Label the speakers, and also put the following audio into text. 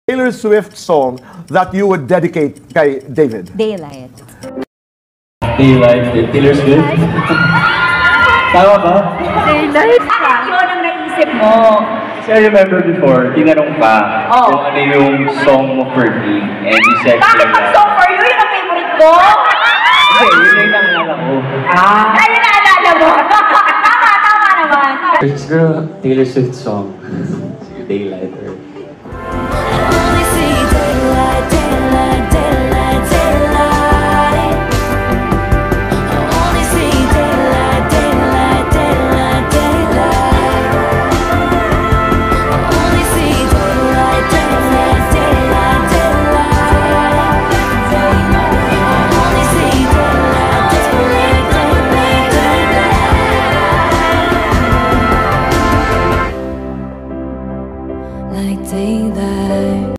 Speaker 1: Taylor Swift song that you would dedicate kay David?
Speaker 2: Daylight.
Speaker 3: Daylight with Taylor Swift. Tama ba?
Speaker 2: Daylight. Bakit yun ang naisip mo?
Speaker 3: Kasi I remember before, tinanong ka kung ano yung song mo for me. And you said
Speaker 2: Bakit pag song for you, yun ang favorite ko?
Speaker 3: Hindi, yun yung naalala ko.
Speaker 2: Ay, yun naalala mo. Tama naman.
Speaker 3: Siguro Taylor Swift song. Daylight.